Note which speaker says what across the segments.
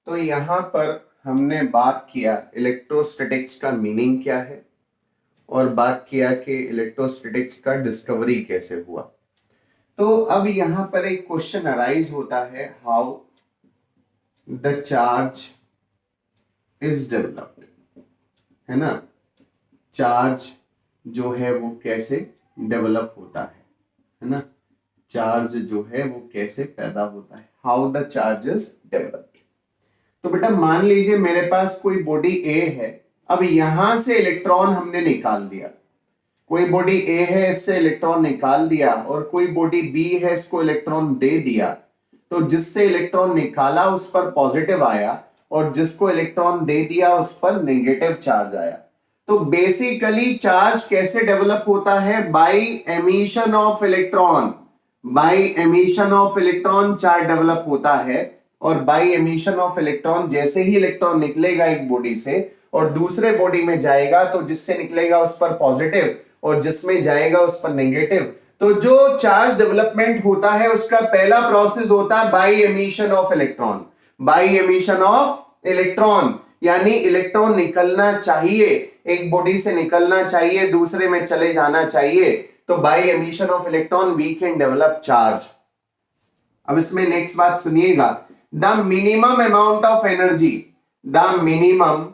Speaker 1: तो यहाँ पर हमने बात किया इलेक्ट्रोस्टैटिक्स का मीनिंग क्या है और बात किया कि इलेक्ट्रोस्टैटिक्स का डिस्कवरी कैसे हुआ। तो अब यहाँ पर एक क्वेश्चन अराइज होता है, how the charge is developed, है ना। चार्ज जो है वो कैसे डेवलप होता है ना। चार्ज जो है वो कैसे पैदा होता है, how the charge is developed. तो बेटा मान लीजिए मेरे पास कोई बॉडी ए है, अब यहां से इलेक्ट्रॉन हमने निकाल दिया। कोई बॉडी ए है, इससे इलेक्ट्रॉन निकाल दिया, और कोई बॉडी बी है, इसको इलेक्ट्रॉन दे दिया। तो जिससे इलेक्ट्रॉन निकाला उस पर पॉजिटिव आया, और जिसको इलेक्ट्रॉन दे दिया उस पर नेगेटिव चार्ज आया। तो बेसिकली चार्ज कैसे डेवलप होता है, by emission of electron. By emission of electron charge develop होता है, और बाय एमिशन ऑफ इलेक्ट्रॉन जैसे ही इलेक्ट्रॉन निकलेगा एक बॉडी से और दूसरे बॉडी में जाएगा, तो जिससे निकलेगा उस पर पॉजिटिव और जिसमें जाएगा उस पर नेगेटिव। तो जो चार्ज डेवलपमेंट होता है उसका पहला प्रोसेस होता है by emission of electron. By emission of electron यानी इलेक्ट्रॉन निकलना चाहिए, एक बॉडी से निकलना चाहिए, दूसरे में चले जाना चाहिए। तो by emission of electron we can develop charge. अब इसमें नेक्स्ट बात सुनिएगा, the minimum amount of energy, the minimum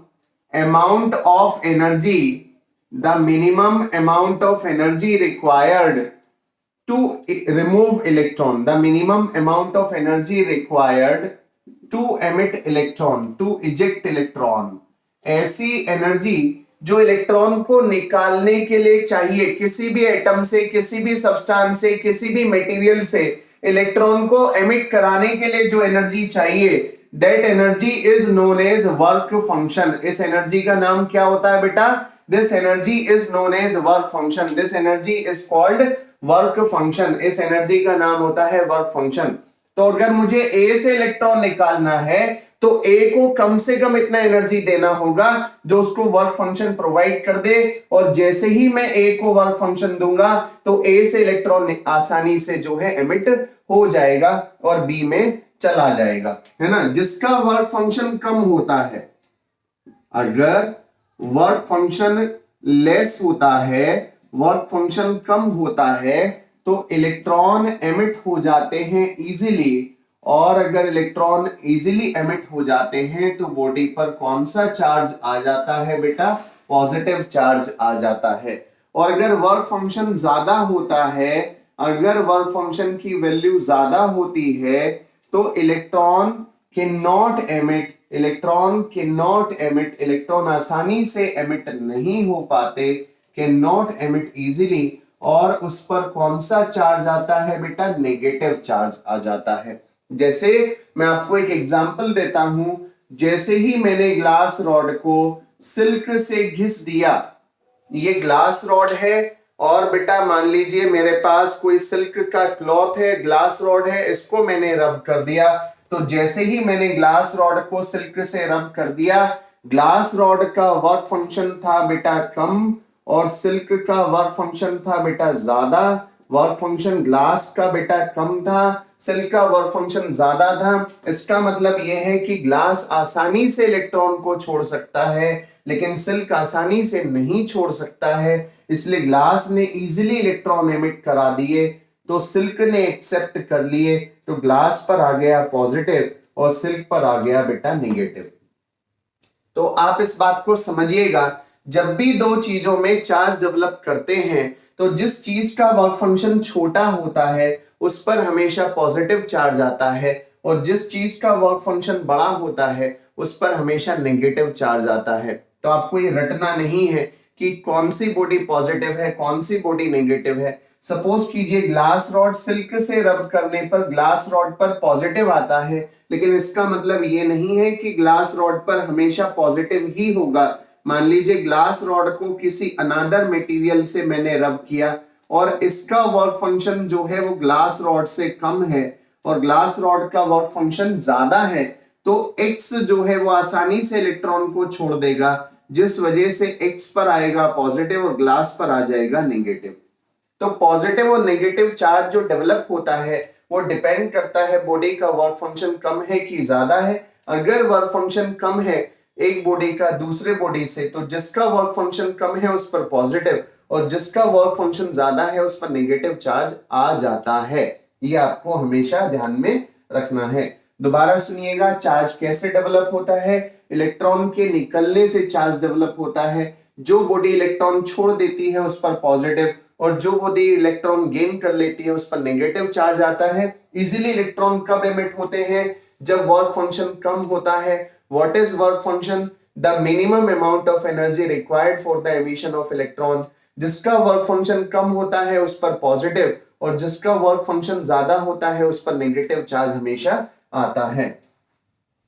Speaker 1: amount of energy, the minimum amount of energy required to remove electron, the minimum amount of energy required to emit electron, to eject electron। ऐसी energy जो electron को निकालने के लिए चाहिए, किसी भी atom से, किसी भी सब्सटेंस से, किसी भी मटेरियल से इलेक्ट्रॉन को एमिट कराने के लिए जो एनर्जी चाहिए, that energy is known as work function. इस एनर्जी का नाम क्या होता है बेटा, this energy is known as work function. This energy is called work function. इस एनर्जी का नाम होता है वर्क फंक्शन। तो अगर मुझे ए से इलेक्ट्रॉन निकालना है तो ए को कम से कम इतना एनर्जी देना होगा जो उसको वर्क फंक्शन प्रोवाइड कर दे, और जैसे ही मैं ए को वर्क फंक्शन दूंगा तो ए से इलेक्ट्रॉन आसानी से जो है एमिट हो जाएगा और बी में चला जाएगा, है ना। जिसका वर्क फंक्शन कम होता है, अगर वर्क फंक्शन लेस होता है, वर्क फंक्शन कम होता है, तो इलेक्ट्रॉन एमिट हो जाते हैं इजीली। और अगर इलेक्ट्रॉन इजीली एमिट हो जाते हैं तो बॉडी पर कौन सा चार्ज आ जाता है बेटा, पॉजिटिव चार्ज आ जाता है। और अगर वर्क फंक्शन ज्यादा होता है, अगर वर्क फंक्शन की वैल्यू ज्यादा होती है, तो electron can not emit, electron can not emit, electron आसानी से एमिट नहीं हो पाते, कैन नॉट एमिट इजीली। और उस पर कौन सा चार्ज आता है बेटा, नेगेटिव चार्ज आ जाता है। जैसे मैं आपको एक एग्जांपल देता हूं, जैसे ही मैंने ग्लास रॉड को सिल्क से घिस दिया, ये ग्लास रॉड है, और बेटा मान लीजिए मेरे पास कोई सिल्क का क्लॉथ है, ग्लास रॉड है, इसको मैंने रब कर दिया। तो जैसे ही मैंने ग्लास रॉड को सिल्क से रब कर दिया, ग्लास रॉड का वर्क फंक्शन था बेटा कम, और सिल्क का वर्क फंक्शन था बेटा ज्यादा। वर्क फंक्शन ग्लास का बेटा कम था, सिल्क का वर्क फंक्शन ज्यादा था। इसका मतलब यह है कि ग्लास आसानी से इलेक्ट्रॉन को छोड़ सकता है, लेकिन सिल्क आसानी से नहीं छोड़ सकता है, इसलिए ग्लास ने इजीली इलेक्ट्रॉन एमिट करा दिए, तो सिल्क ने एक्सेप्ट कर लिए, तो ग्लास पर आ गया पॉजिटिव और सिल्क पर आ गया बेटा नेगेटिव। तो आप इस बात को समझिएगा, जब भी दो चीजों में चार्ज डेवलप करते हैं तो जिस चीज का वर्क फंक्शन छोटा होता है उस पर हमेशा पॉजिटिव चार्ज आता है, और जिस चीज का वर्क फंक्शन बड़ा होता है उस पर हमेशा नेगेटिव चार्ज आता है। तो आपको ये रटना नहीं है कि कौन सी बॉडी पॉजिटिव है, कौन सी बॉडी नेगेटिव है। सपोज कीजिए ग्लास रॉड सिल्क से रब करने पर ग्लास रॉड पर पॉजिटिव आता है, लेकिन इसका मतलब ये नहीं है कि ग्लास रॉड पर हमेशा पॉजिटिव ही होगा। मान लीजिए ग्लास रॉड को किसी अनदर मटेरियल से मैंने रब किया और इसका वर्क फंक्शन जो है वो ग्लास रॉड से कम है और ग्लास रॉड का वर्क फंक्शन ज्यादा है, तो X जो है वो आसानी से इलेक्ट्रॉन को छोड़ देगा, जिस वजह से X पर आएगा पॉजिटिव और ग्लास पर आ जाएगा नेगेटिव। तो पॉजिटिव और नेगेटिव चार्ज जो डेवलप होता है वो डिपेंड करता है बॉडी का वर्क फंक्शन कम है कि ज्यादा है। अगर वर्क फंक्शन कम है एक बॉडी का दूसरे बॉडी से, तो जिसका वर्क फंक्शन कम है उस पर पॉजिटिव और जिसका वर्क फंक्शन ज्यादा है उस पर नेगेटिव चार्ज आ जाता है। ये आपको हमेशा ध्यान में रखना है। दोबारा सुनिएगा, चार्ज कैसे डेवलप होता है? इलेक्ट्रॉन के निकलने से चार्ज डेवलप होता है। जो बॉडी इलेक्ट्रॉन छोड़ देती है उस पर पॉजिटिव और जो बॉडी इलेक्ट्रॉन गेन कर लेती है उस पर नेगेटिव चार्ज आता है। इजीली इलेक्ट्रॉन कब एमिट होते हैं? जब वर्क फंक्शन कम होता है। What is work function? The minimum amount of energy required for the emission of electron. जिसका वर्क फंक्शन कम होता है उस पर पॉजिटिव और जिसका वर्क फंक्शन ज्यादा होता है उस पर नेगेटिव चार्ज हमेशा आता है।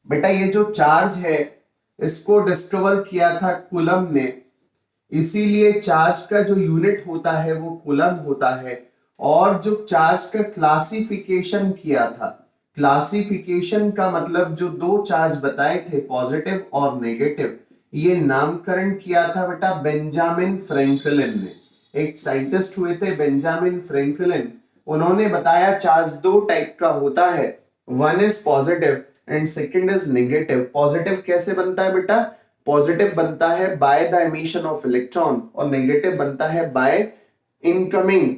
Speaker 1: बेटा ये जो चार्ज है इसको डिस्कवर किया था कूलम ने, इसीलिए चार्ज का जो यूनिट होता है वो कूलम होता है। और जो चार्ज का क्लासिफिकेशन किया था, क्लासिफिकेशन का मतलब जो दो चार्ज बताए थे पॉजिटिव और नेगेटिव, ये नामकरण किया था बेटा बेंजामिन फ्रैंकलिन ने। एक साइंटिस्ट हुए थे बेंजामिन फ्रैंकलिन, उन्होंने बताया चार्ज दो टाइप का होता है, one is positive and second is negative. Positive कैसे बनता है बेटा? पॉजिटिव बनता है by the emission of electron और नेगेटिव बनता है by incoming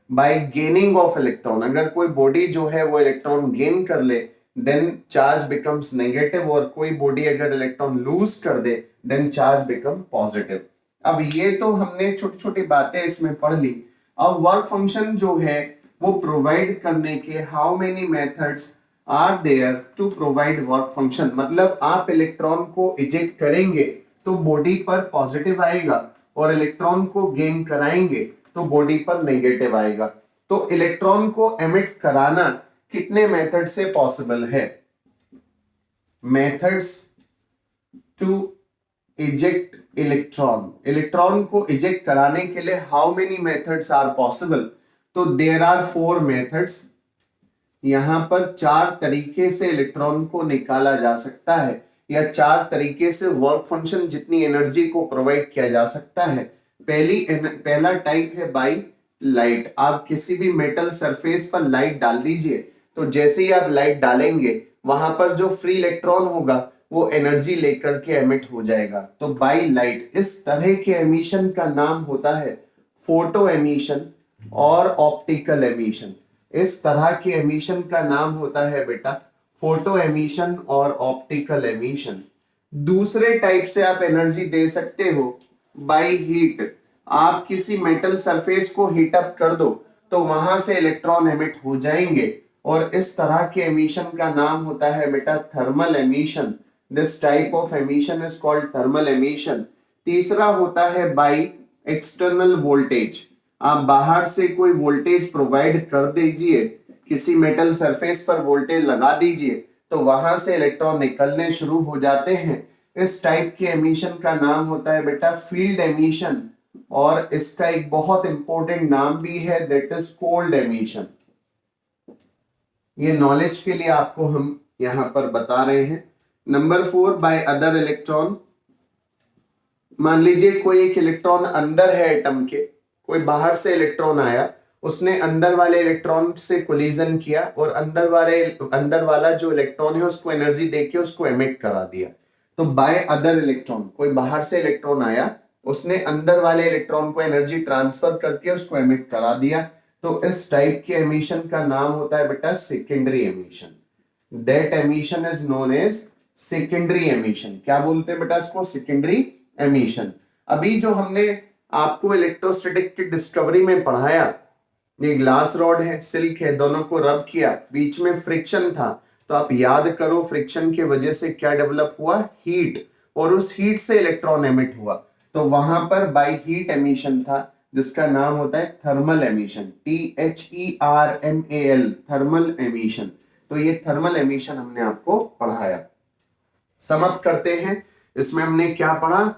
Speaker 1: by gaining of electron. अगर कोई बॉडी जो है वो इलेक्ट्रॉन गेन कर ले देन चार्ज बिकम्स नेगेटिव और कोई बॉडी अगर इलेक्ट्रॉन लूज कर दे देन चार्ज बिकम पॉजिटिव। अब ये तो हमने छोटी छोटी बातें इसमें पढ़ ली। अब वर्क फंक्शन जो है वो प्रोवाइड करने के how many methods are there to provide work function. मतलब आप इलेक्ट्रॉन को इजेक्ट करेंगे तो बॉडी पर पॉजिटिव आएगा और इलेक्ट्रॉन को गेन कराएंगे तो बॉडी पर नेगेटिव आएगा। तो इलेक्ट्रॉन को एमिट कराना कितने मेथड से पॉसिबल है? Methods to eject electron, electron को इजेक्ट कराने के लिए how many methods are possible? तो देयर आर 4 मेथड्स। यहां पर 4 तरीके से इलेक्ट्रॉन को निकाला जा सकता है या 4 तरीके से वर्क फंक्शन जितनी एनर्जी को प्रोवाइड किया जा सकता है। पहला टाइप है बाई लाइट। आप किसी भी मेटल सरफेस पर लाइट डाल दीजिए तो जैसे ही आप लाइट डालेंगे वहां पर जो फ्री इलेक्ट्रॉन होगा वो एनर्जी लेकर के एमिट हो जाएगा। तो बाई लाइट इस तरह के एमिशन का नाम होता है फोटो एमिशन और ऑप्टिकल एमिशन। इस तरह के एमिशन का नाम होता है बेटा फोटो एमिशन और ऑप्टिकल एमिशन। दूसरे टाइप से आप एनर्जी दे सकते हो बाय हीट। आप किसी मेटल सरफेस को हीट अप कर दो तो वहां से इलेक्ट्रॉन एमिट हो जाएंगे और इस तरह के एमिशन का नाम होता है बेटा thermal emission. This type of emission is called thermal emission. तीसरा होता है बाय एक्सटर्नल वोल्टेज। आप बाहर से कोई वोल्टेज प्रोवाइड कर दीजिए, किसी मेटल सरफेस पर वोल्टेज लगा दीजिए तो वहां से इलेक्ट्रॉन निकलने शुरू हो जाते हैं। इस टाइप के एमिशन का नाम होता है बेटा फील्ड एमिशन और इसका एक बहुत इंपॉर्टेंट नाम भी है दैट इज कोल्ड एमिशन। ये नॉलेज के लिए आपको हम यहां पर बता रहे हैं। Number 4 by other electron. मान लीजिए कोई एक इलेक्ट्रॉन अंदर है एटम के, कोई बाहर से इलेक्ट्रॉन आया, उसने अंदर वाले इलेक्ट्रॉन से कोलिजन किया और अंदर वाला जो इलेक्ट्रॉन है उसको एनर्जी देके उसको एमिट करा दिया। तो बाय अदर इलेक्ट्रॉन, कोई बाहर से इलेक्ट्रॉन आया, उसने अंदर वाले इलेक्ट्रॉन को एनर्जी ट्रांसफर करके उसको एमिट करा दिया। तो इस टाइप के एमिशन का नाम होता है बेटा secondary emission. That emission is known as secondary emission. क्या बोलते हैं बेटा इसको? Secondary emission. अभी जो हमने आपको इलेक्ट्रोस्टैटिक की डिस्कवरी में पढ़ाया, ये ग्लास रॉड है, सिल्क है, दोनों को रब किया, बीच में फ्रिक्शन था, तो आप याद करो फ्रिक्शन की वजह से क्या डेवलप हुआ? हीट, और उस हीट से इलेक्ट्रॉन एमिट हुआ। तो वहां पर बाय हीट एमिशन था जिसका नाम होता है thermal emission. THERMAL, thermal emission. तो ये थर्मल एमिशन हमने आपको पढ़ाया। समाप्त करते हैं। इसमें हमने क्या पढ़ा?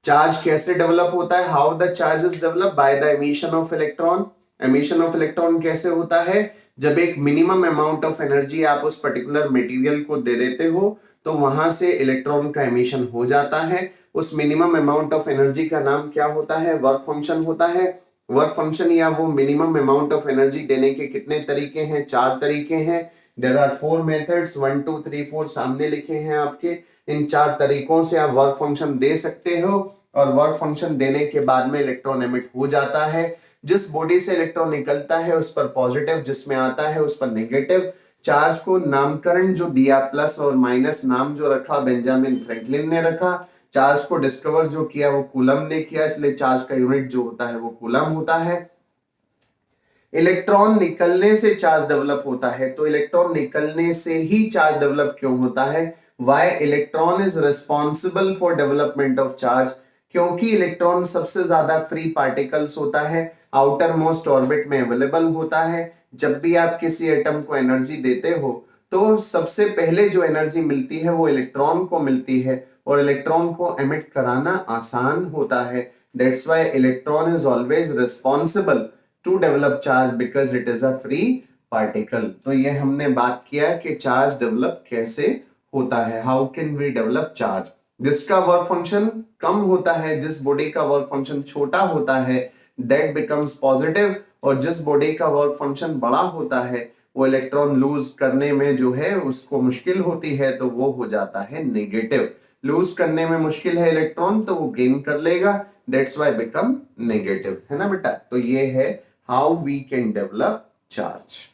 Speaker 1: चार्ज कैसे डेवलप होता है, how the charge is develop by the emission of electron. Emission of electron कैसे होता है? जब एक मिनिमम अमाउंट ऑफ एनर्जी आप उस पर्टिकुलर मटेरियल को दे देते हो तो वहां से इलेक्ट्रॉन का एमिशन हो जाता है। उस मिनिमम अमाउंट ऑफ एनर्जी का नाम क्या होता है? वर्क फंक्शन होता है। वर्क फंक्शन या वो मिनिमम अमाउंट ऑफ एनर्जी देने के कितने तरीके हैं? 4 तरीके हैं। देयर आर 4 मेथड्स, 1 2 3 4 सामने लिखे हैं आपके। इन 4 तरीकों से आप वर्क फंक्शन दे सकते हो और वर्क फंक्शन देने के बाद में इलेक्ट्रॉन एमिट हो जाता है। जिस बॉडी से इलेक्ट्रॉन निकलता है उस पर पॉजिटिव, जिसमें आता है उस पर नेगेटिव। चार्ज को नामकरण जो दिया, प्लस और माइनस नाम जो रखा बेंजामिन फ्रैंकलिन ने रखा। चार्ज को डिस्कवर जो किया वो कूलम ने किया, इसलिए चार्ज का यूनिट जो होता है वो कूलम होता है। इलेक्ट्रॉन निकलने से चार्ज डेवलप होता है, तो इलेक्ट्रॉन निकलने से ही चार्ज डेवलप क्यों होता है? Why electron is responsible for development of charge? क्योंकि इलेक्ट्रॉन सबसे ज्यादा फ्री पार्टिकल्स होता है, आउटर मोस्ट ऑर्बिट में अवेलेबल होता है। जब भी आप किसी एटम को एनर्जी देते हो तो सबसे पहले जो एनर्जी मिलती है वो इलेक्ट्रॉन को मिलती है, और इलेक्ट्रॉन को एमिट कराना आसान होता है। That's why electron is always responsible to develop charge because it is a free particle. तो ये हमने बात किया कि चार्ज डेवलप कैसे होता है, how can we develop charge. जिसका वर्क फंक्शन कम होता है, जिस बॉडी का वर्क फंक्शन छोटा होता है, दैट बिकम्स पॉजिटिव, और जिस बॉडी का वर्क फंक्शन बड़ा होता है वो इलेक्ट्रॉन लूज करने में जो है उसको मुश्किल होती है, तो वो हो जाता है नेगेटिव। लूज करने में मुश्किल है इलेक्ट्रॉन तो वो गेन कर लेगा, दैट्स व्हाई बिकम नेगेटिव, है ना बेटा। तो ये है how we can develop charge.